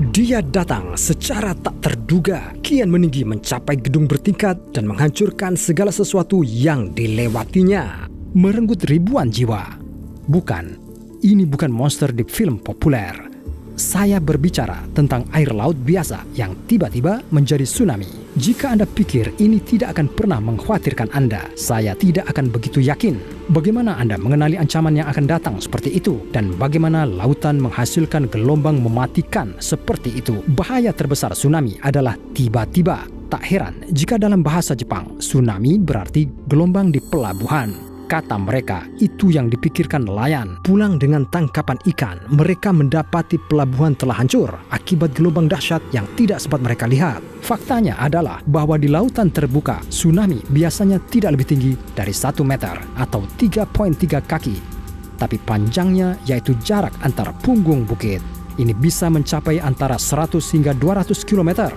Dia datang secara tak terduga, kian meninggi mencapai gedung bertingkat dan menghancurkan segala sesuatu yang dilewatinya, merenggut ribuan jiwa. Bukan, ini bukan monster di film populer. Saya berbicara tentang air laut biasa yang tiba-tiba menjadi tsunami. Jika Anda pikir ini tidak akan pernah mengkhawatirkan Anda, saya tidak akan begitu yakin. Bagaimana Anda mengenali ancaman yang akan datang seperti itu? Dan bagaimana lautan menghasilkan gelombang mematikan seperti itu? Bahaya terbesar tsunami adalah tiba-tiba. Tak heran jika dalam bahasa Jepang, tsunami berarti gelombang di pelabuhan. Kata mereka, itu yang dipikirkan nelayan. Pulang dengan tangkapan ikan, mereka mendapati pelabuhan telah hancur akibat gelombang dahsyat yang tidak sempat mereka lihat. Faktanya adalah bahwa di lautan terbuka, tsunami biasanya tidak lebih tinggi dari 1 meter atau 3,3 kaki. Tapi panjangnya yaitu jarak antar punggung bukit. Ini bisa mencapai antara 100 hingga 200 km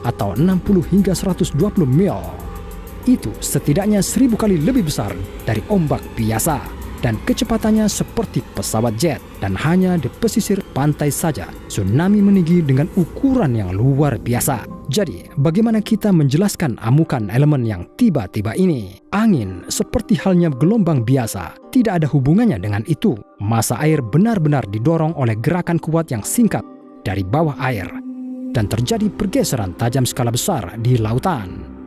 atau 60 hingga 120 mil. Itu setidaknya 1000 kali lebih besar dari ombak biasa dan kecepatannya seperti pesawat jet, dan hanya di pesisir pantai saja tsunami meninggi dengan ukuran yang luar biasa. Jadi, bagaimana kita menjelaskan amukan elemen yang tiba-tiba ini? Angin, seperti halnya gelombang biasa, tidak ada hubungannya dengan itu. Massa air benar-benar didorong oleh gerakan kuat yang singkat dari bawah air, dan terjadi pergeseran tajam skala besar di lautan.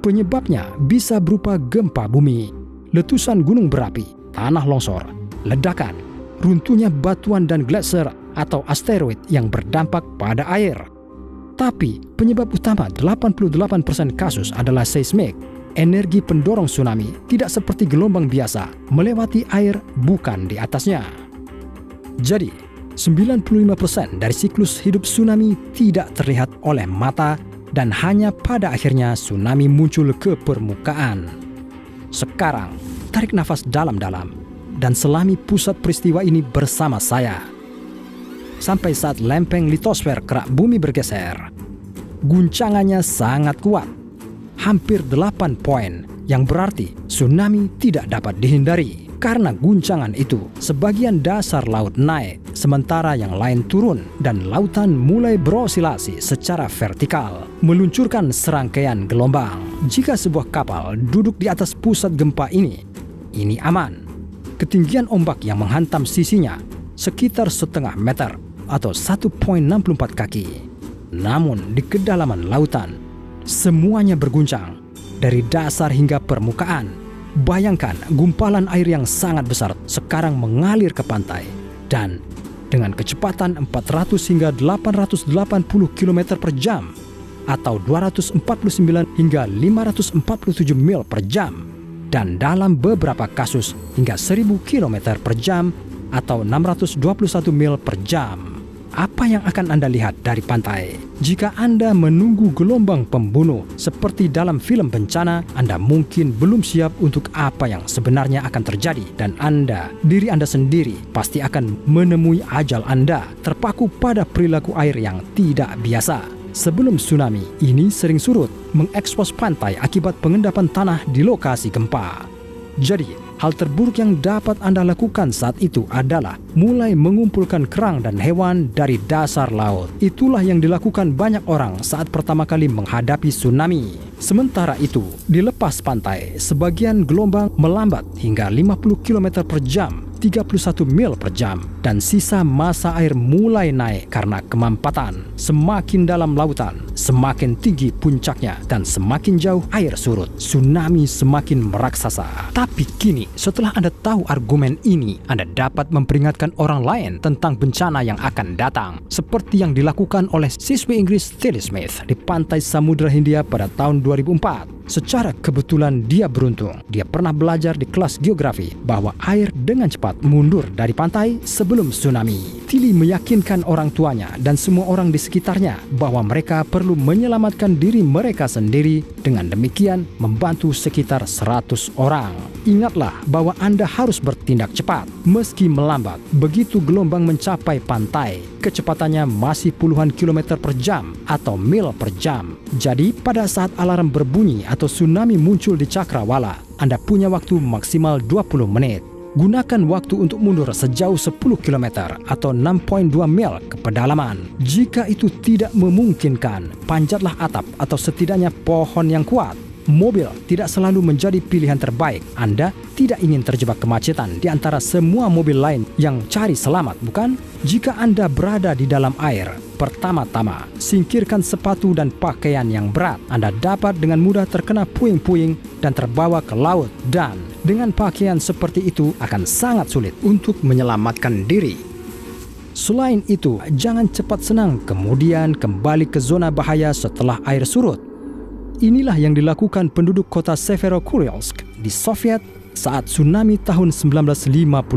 Penyebabnya bisa berupa gempa bumi, letusan gunung berapi, tanah longsor, ledakan, runtuhnya batuan dan gletser atau asteroid yang berdampak pada air. Tapi penyebab utama 88% kasus adalah seismik. Energi pendorong tsunami tidak seperti gelombang biasa, melewati air bukan di atasnya. Jadi, 95% dari siklus hidup tsunami tidak terlihat oleh mata, dan hanya pada akhirnya tsunami muncul ke permukaan. Sekarang, tarik nafas dalam-dalam dan selami pusat peristiwa ini bersama saya. Sampai saat lempeng litosfer kerak bumi bergeser, guncangannya sangat kuat, hampir 8 poin, yang berarti tsunami tidak dapat dihindari. Karena guncangan itu, sebagian dasar laut naik, sementara yang lain turun, dan lautan mulai berosilasi secara vertikal, meluncurkan serangkaian gelombang. Jika sebuah kapal duduk di atas pusat gempa ini aman. Ketinggian ombak yang menghantam sisinya sekitar 0,5 meter atau 1,64 kaki. Namun di kedalaman lautan, semuanya berguncang dari dasar hingga permukaan. Bayangkan gumpalan air yang sangat besar sekarang mengalir ke pantai, dan dengan kecepatan 400 hingga 880 km per jam atau 249 hingga 547 mil per jam, dan dalam beberapa kasus hingga 1000 km per jam atau 621 mil per jam. Apa yang akan Anda lihat dari pantai? Jika Anda menunggu gelombang pembunuh seperti dalam film bencana, Anda mungkin belum siap untuk apa yang sebenarnya akan terjadi, dan diri Anda sendiri pasti akan menemui ajal Anda terpaku pada perilaku air yang tidak biasa. Sebelum tsunami, ini sering surut, mengekspos pantai akibat pengendapan tanah di lokasi gempa. Jadi, hal terburuk yang dapat Anda lakukan saat itu adalah mulai mengumpulkan kerang dan hewan dari dasar laut. Itulah yang dilakukan banyak orang saat pertama kali menghadapi tsunami. Sementara itu, di lepas pantai, sebagian gelombang melambat hingga 50 km per jam, 31 mil per jam, dan sisa massa air mulai naik karena kemampatan. Semakin dalam lautan, semakin tinggi puncaknya, dan semakin jauh air surut, tsunami semakin meraksasa. Tapi kini, setelah Anda tahu argumen ini, Anda dapat memperingatkan orang lain tentang bencana yang akan datang, seperti yang dilakukan oleh siswi Inggris Tilly Smith di pantai Samudra Hindia pada tahun 2004. Secara kebetulan dia beruntung. Dia pernah belajar di kelas geografi bahwa air dengan cepat mundur dari pantai sebelum tsunami. Tilly meyakinkan orang tuanya dan semua orang di sekitarnya bahwa mereka perlu menyelamatkan diri mereka sendiri, dengan demikian membantu sekitar 100 orang. Ingatlah bahwa Anda harus bertindak cepat meski melambat. Begitu gelombang mencapai pantai, kecepatannya masih puluhan kilometer per jam atau mil per jam. Jadi pada saat alarm berbunyi atau tsunami muncul di cakrawala, Anda punya waktu maksimal 20 menit. Gunakan waktu untuk mundur sejauh 10 km atau 6.2 mil ke pedalaman. Jika itu tidak memungkinkan, panjatlah atap atau setidaknya pohon yang kuat. Mobil tidak selalu menjadi pilihan terbaik. Anda tidak ingin terjebak kemacetan di antara semua mobil lain yang cari selamat, bukan? Jika Anda berada di dalam air, pertama-tama singkirkan sepatu dan pakaian yang berat. Anda dapat dengan mudah terkena puing-puing dan terbawa ke laut, dan dengan pakaian seperti itu akan sangat sulit untuk menyelamatkan diri. Selain itu, jangan cepat senang kemudian kembali ke zona bahaya setelah air surut. Inilah yang dilakukan penduduk kota Severodvinsk di Soviet saat tsunami tahun 1952.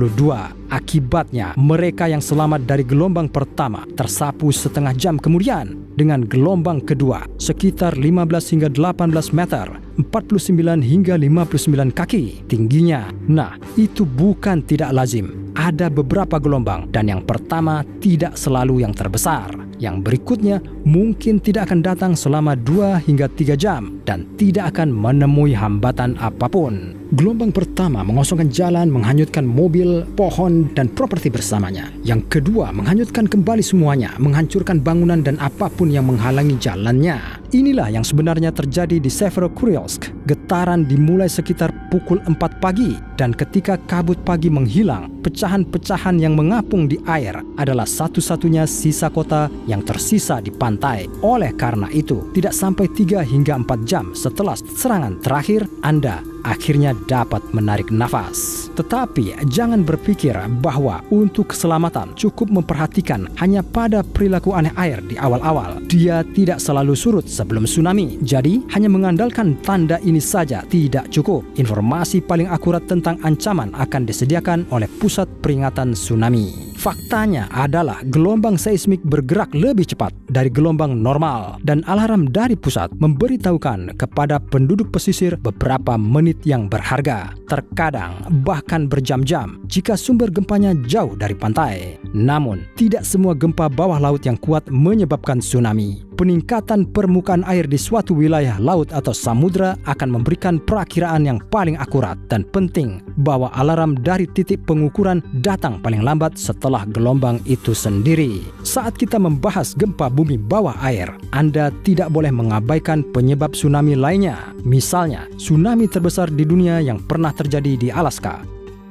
Akibatnya, mereka yang selamat dari gelombang pertama tersapu setengah jam kemudian dengan gelombang kedua sekitar 15 hingga 18 meter, 49 hingga 59 kaki tingginya. Nah, itu bukan tidak lazim. Ada beberapa gelombang dan yang pertama tidak selalu yang terbesar. Yang berikutnya mungkin tidak akan datang selama 2 hingga 3 jam dan tidak akan menemui hambatan apapun. Gelombang pertama mengosongkan jalan, menghanyutkan mobil, pohon, dan properti bersamanya. Yang kedua menghanyutkan kembali semuanya, menghancurkan bangunan dan apapun yang menghalangi jalannya. Inilah yang sebenarnya terjadi di Severodvinsk. Getaran dimulai sekitar pukul 4 pagi dan ketika kabut pagi menghilang, pecahan-pecahan yang mengapung di air adalah satu-satunya sisa kota yang tersisa di pantai. Oleh karena itu, tidak sampai 3 hingga 4 jam setelah serangan terakhir, Anda akhirnya dapat menarik nafas. Tetapi jangan berpikir bahwa untuk keselamatan cukup memperhatikan hanya pada perilaku aneh air di awal-awal. Dia tidak selalu surut sebelum tsunami. Jadi, hanya mengandalkan tanda ini saja tidak cukup. Informasi paling akurat tentang ancaman akan disediakan oleh Pusat Peringatan Tsunami. Faktanya adalah gelombang seismik bergerak lebih cepat dari gelombang normal dan alarm dari pusat memberitahukan kepada penduduk pesisir beberapa menit yang berharga, terkadang bahkan berjam-jam jika sumber gempanya jauh dari pantai. Namun, tidak semua gempa bawah laut yang kuat menyebabkan tsunami. Peningkatan permukaan air di suatu wilayah laut atau samudra akan memberikan perakiraan yang paling akurat dan penting bahwa alarm dari titik pengukuran datang paling lambat setelah gelombang itu sendiri. Saat kita membahas gempa bumi bawah air, Anda tidak boleh mengabaikan penyebab tsunami lainnya. Misalnya, tsunami terbesar di dunia yang pernah terjadi di Alaska.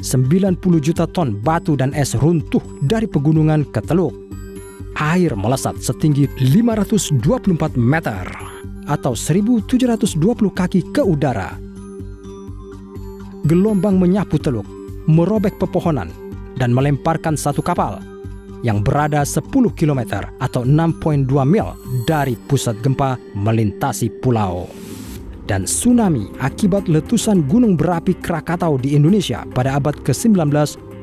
90 juta ton batu dan es runtuh dari pegunungan ke teluk. Air melesat setinggi 524 meter atau 1720 kaki ke udara. Gelombang menyapu teluk, merobek pepohonan, dan melemparkan satu kapal yang berada 10 km atau 6.2 mil dari pusat gempa melintasi pulau. Dan tsunami akibat letusan gunung berapi Krakatau di Indonesia pada abad ke-19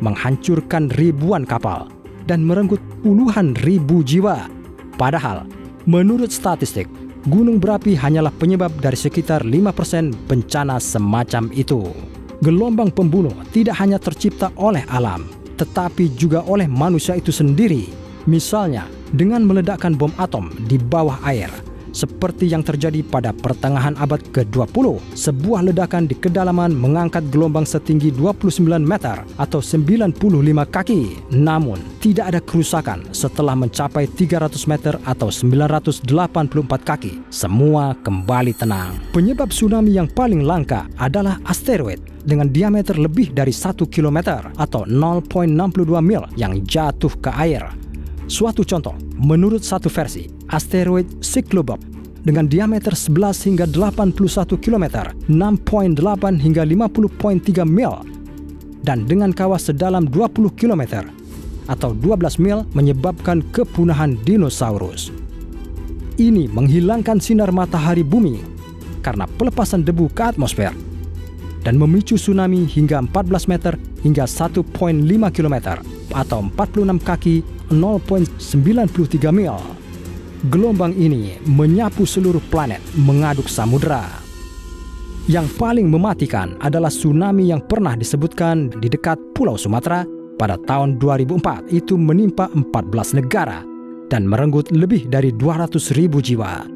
menghancurkan ribuan kapal dan merenggut puluhan ribu jiwa. Padahal, menurut statistik, gunung berapi hanyalah penyebab dari sekitar 5% bencana semacam itu. Gelombang pembunuh tidak hanya tercipta oleh alam, tetapi juga oleh manusia itu sendiri. Misalnya, dengan meledakkan bom atom di bawah air, seperti yang terjadi pada pertengahan abad ke-20. Sebuah ledakan di kedalaman mengangkat gelombang setinggi 29 meter atau 95 kaki. Namun, tidak ada kerusakan setelah mencapai 300 meter atau 984 kaki. Semua kembali tenang. Penyebab tsunami yang paling langka adalah asteroid dengan diameter lebih dari 1 km atau 0.62 mil yang jatuh ke air. Suatu contoh, menurut satu versi, asteroid Cyclobob dengan diameter 11 hingga 81 km, 6.8 hingga 50.3 mil, dan dengan kawah sedalam 20 km atau 12 mil menyebabkan kepunahan dinosaurus. Ini menghilangkan sinar matahari bumi karena pelepasan debu ke atmosfer dan memicu tsunami hingga 14 meter hingga 1.5 km atau 46 kaki 0.93 mil. Gelombang ini menyapu seluruh planet, mengaduk samudera. Yang paling mematikan adalah tsunami yang pernah disebutkan di dekat Pulau Sumatera pada tahun 2004. Itu menimpa 14 negara dan merenggut lebih dari 200.000 jiwa.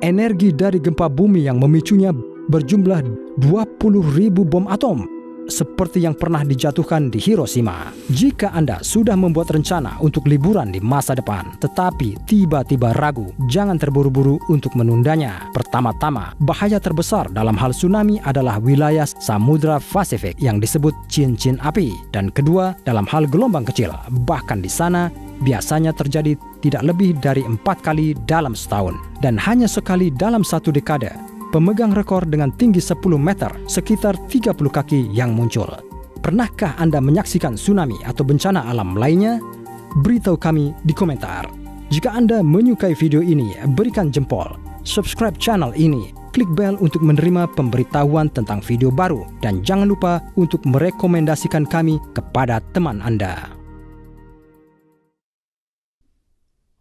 Energi dari gempa bumi yang memicunya berjumlah 20.000 bom atom seperti yang pernah dijatuhkan di Hiroshima. Jika Anda sudah membuat rencana untuk liburan di masa depan, tetapi tiba-tiba ragu, jangan terburu-buru untuk menundanya. Pertama-tama, bahaya terbesar dalam hal tsunami adalah wilayah Samudra Pasifik yang disebut cincin api. Dan kedua, dalam hal gelombang kecil, bahkan di sana biasanya terjadi tidak lebih dari 4 kali dalam setahun dan hanya sekali dalam 1 dekade. Pemegang rekor dengan tinggi 10 meter, sekitar 30 kaki yang muncul. Pernahkah Anda menyaksikan tsunami atau bencana alam lainnya? Beritahu kami di komentar. Jika Anda menyukai video ini, berikan jempol, subscribe channel ini, klik bel untuk menerima pemberitahuan tentang video baru, dan jangan lupa untuk merekomendasikan kami kepada teman Anda.